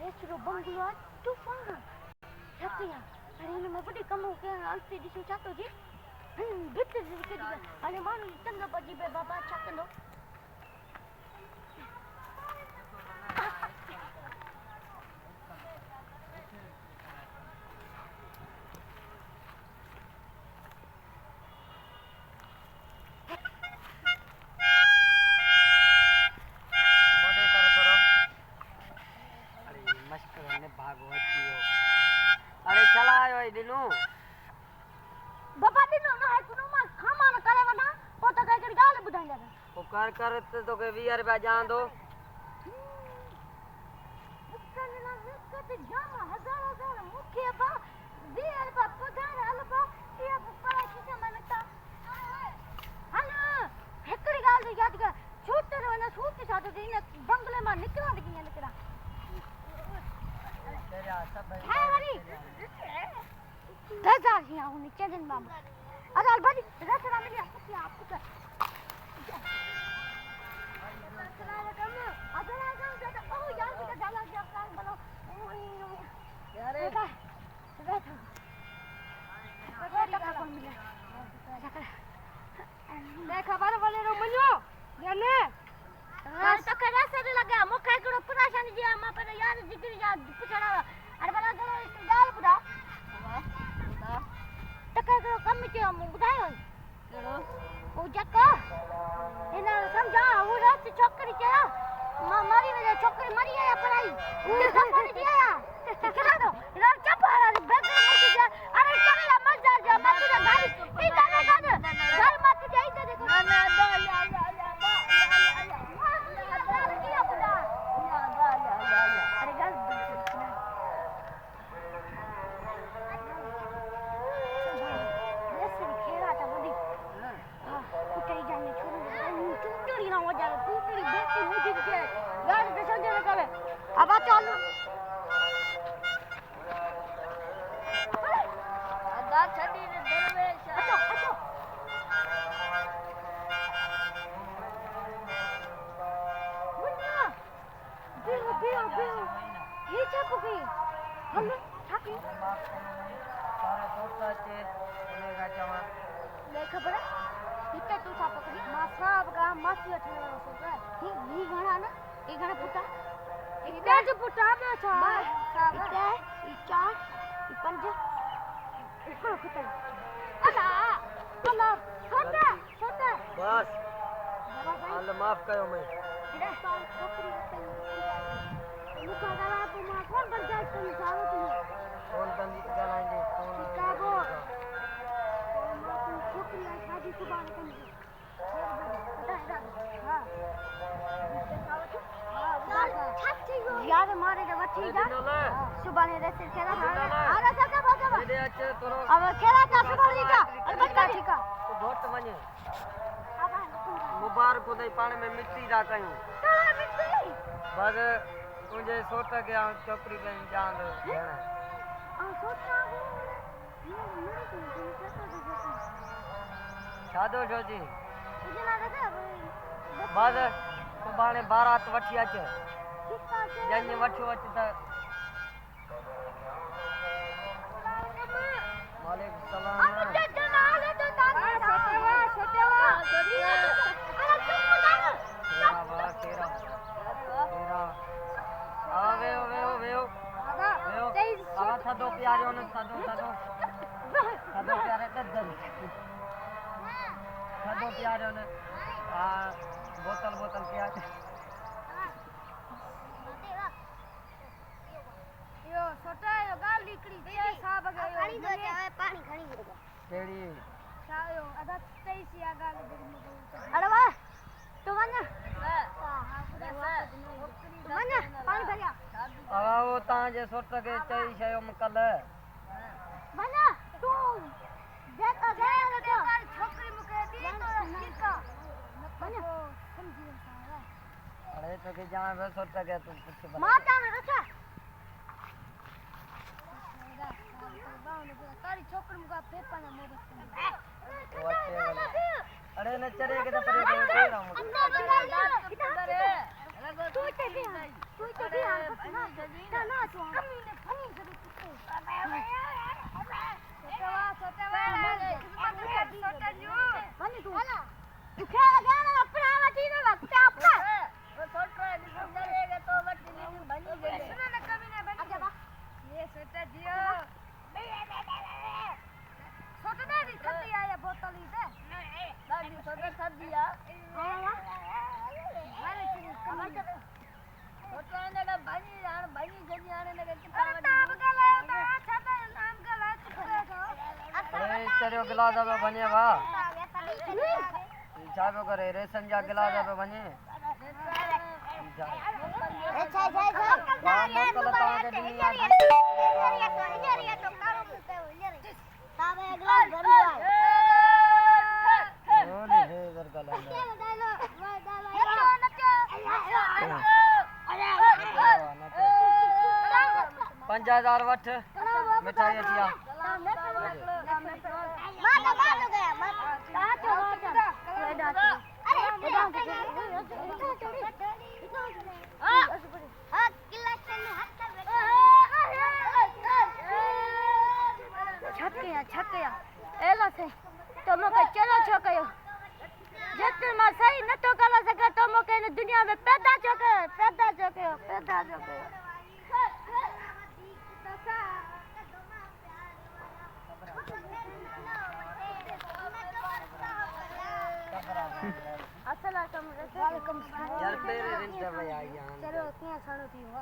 एतिरो बंगलो आहे तूफान छतिया अरे हिन में वॾी कमु कया अंते ॾिसो छा थो थिए भित केॾी हाणे माण्हू चङो पइजी पियो बाबा छा कंदो दिनु बाबा दिनु ना है कुनो मा खामा न करे वना को त कई गाल बुधाइंदा ओ कर तो के 20 रुपया जान दो मुकने ना विकत जामा हजार मुखे बा 20 रुपया पगार हलबा ये परा किसे मनता हलो हेकड़ी गाल याद कर छूट वना छूट साथ दिन बंगले मा निकला निकला तेरा सब है हरी दस ही हूं नीचे दिन बाबा अरे अलबड़ी रसरा मिली आपको आपको चला कम अदला कम ओ यार का जाला जा कान बनो यार बैठो बैठो कौन मिला देखा बार वाले रो मन्यो याने तो करा से लगा मुखे को परेशानी जी मा पर यार जिगरी जा पुछड़ा अरे बड़ा गाल बुदा तकर करो कम चयो मु बुधायो केड़ो ओ जक एना समझा वो रात छोकरी चया मारी वे छोकरी मरी है पराई उ सपने दिया केड़ा दो रात चपारा बेग मुझे जा अरे चला मत जा मत जा गाड़ी इधर कर घर मत जा इधर देखो ना ना दो या अरे गल अब चलो अदा छड़ी ने दरवेश अच्छा मुन्ना बियो ये क्या कोई हम थाकी सारे दोस्त चे लेगा जमा ले खबर इते तू छा पकड़ी मासा का मासी अठने सोचा ही घणा ना ई घणा पुटा इते जो पुटा में छा इते ई 4 ई 5 इसको पुटा अला छोटा बस हाल माफ कयो मैं इधर साल छोकरी मुका गला तो मां कौन बन जाए तुम जानो तुम कौन बंदी चलाएंगे कौन काबो मां तुम छोकरी शादी सुबह करनी यार मारे जब ठीक है सुबह ने रेस्ट खेला आरा सका बाबा दे अच्छे तोरो अब खेला था सुबह लीजा अलबत्ता ठीक है तो घोट वने मुबारक को दई पानी में मिट्टी दा कयूं कहा मिट्टी बग तुझे सोट गया चोकरी पे जान देना आ सोटा छादो जोजी इजना लगा बस सुभाणे बारात वठी अच जंज वठो अच त वालेकुम सलाम अब जजना ले तो दादा छोटेवा तेरा आवे आवा था दो प्यारे ने सादो प्यारे त दन सादो प्यारे ने आ बोतल क्या यो छोटा यो गाल निकली ये साहब गयो पानी दो जावे पानी खणी दो केड़ी सायो अदा तैसी आ गाल अरे वाह तो वना वना पानी भरिया आओ ता जे सोट के चई छयो मकल वना तू देखा गया तो छोकरी मुके दी तो निका वना समझी सारा अरे तो के जान वे सोट के तू कुछ माता ने रखा तारी छोकरी मुका पेपर ना मोबत अरे न चरे के तो परे दे रहा हूं तू तो भी हां ना तो कमी ने फनी जरूर कुत्ते फनी तू तू खेल गया ना अपना वाटी ना लगता अपना वो छोटा है समझेगा तो वट्टी नहीं बनी गई सुनो ना कमी ने बनी आगे बा ये सोचा जियो छोटा दी छत्ती आया बोतल ही दे दादी छोटा छत दिया आया मैंने चीज कमा के छोटा ने का बनी जल्दी आने लगे कितना नाम का लाया था छत्ता नाम का लाया अरे तेरे गिलास अब बने बा जाबो करे रेशन जा गिलास अब बने अच्छा मोकल ता के दुनिया साबे गिलास भर दिया ओले हे इधर का लाना पंज 5000 वठ मिठाई अचिया मार गया छक गया एला से तो मके चलो छो कयो जत्ते मा सही न तो कला सके तो मके ने दुनिया में पैदा छो कयो अस्सलाम वालेकुम यार तेरे रिंटे भाई आ गया चलो क्या सानो थी हो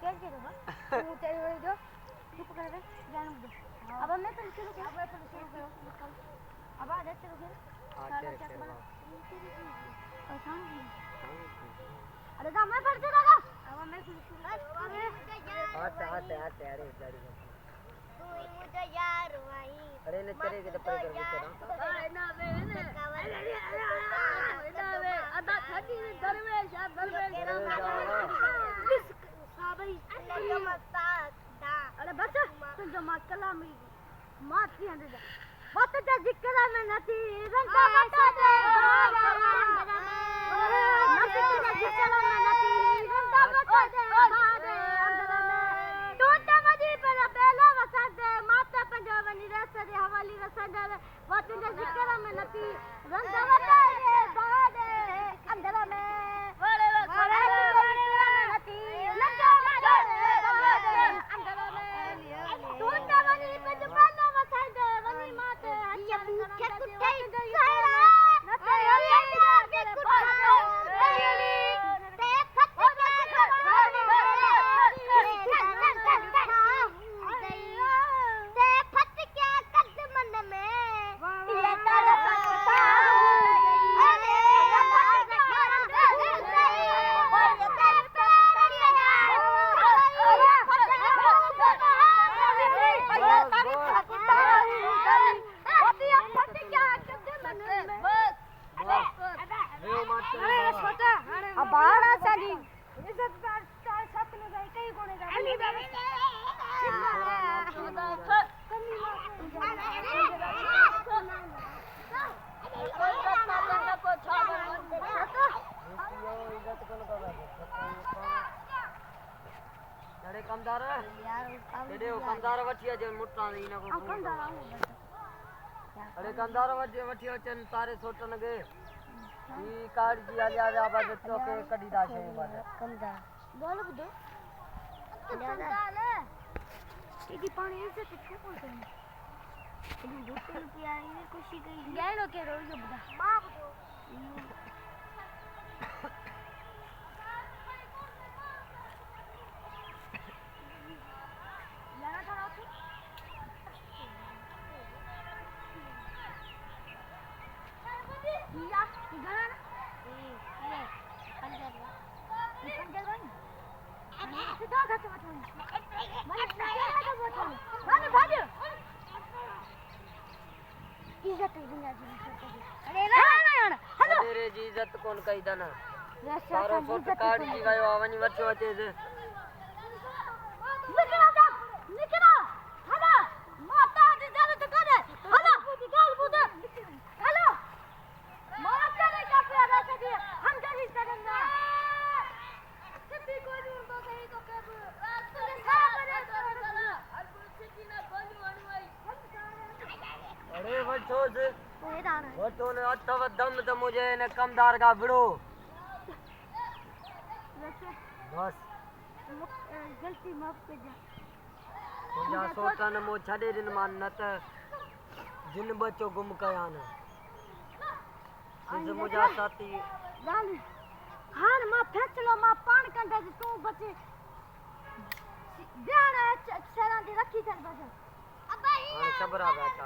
कैसे हो तू तेरे वही जो चुप कर बे जान दे अब मैं तो शुरू करो अब आ जाते हो अरे जा मैं पढ़ रहा अब मैं शुरू आते अरे गाड़ी तू मुझे यार वही अरे ने तेरे के पर कर बेचारा ना वे अदा थकी में दरवेश साबई अल्लाह मस्ता अरे बस तुम जो मां कला में मां की अंदर जा बात तो जिक्र में नती रंगा बता दे नती के जिक्र में नती रंगा बता दे अंदर में तू तो मजी पर पहला वसा दे माता पंजाबनी रस दे हवाली रसन दे बात तो जिक्र में नती रंगा बता दे अंदर में वाले नती रंगा बता दे अंदर में तू तो मजी पर पहला वसा दे वनी माते ये भूखे कुत्ते अरे कमदार तेरे कमदार वठिया जे मुट्टा नहीं ना को अरे कमदार वठिया चन तारे सोटन गे ई कार जी आ जा बात तो के कडी दा छे बात कमदार बोल बुदो कमदार की पानी से किथे पहुंचे तुम बुते पिया ने खुशी गई गैनो के रोज बुदा मां बुदो जाना था रात या गना ये पंजर सीधा घाट मत मैंने क्या बोला भाग भाग इज्जत दुनिया जी अरे ना हेलो तेरे जी इज्जत कौन कई दना सारो फोट कार्ड जी गयो आवनी वठो अचे से निकला हेलो माता जी जरूरत करे हेलो गाल बुदे हेलो माता ने क्या प्यारा से हम जल्दी करेंगे सिद्धि कोई दूर तो सही तो जाना है। वो तो ने अथव दम तो मुझे ने कमदार का बिड़ो वैसे बस गलती माफ कर जा। मुझा सोटन मो छड़े दिन मान न त जिन बच्चो गुम कया न इस मुझा साथी जान हार मां फैसलो मां पान कंडे तू बचे जान सरा दी रखी कर बस अब्बा सबरा बैठा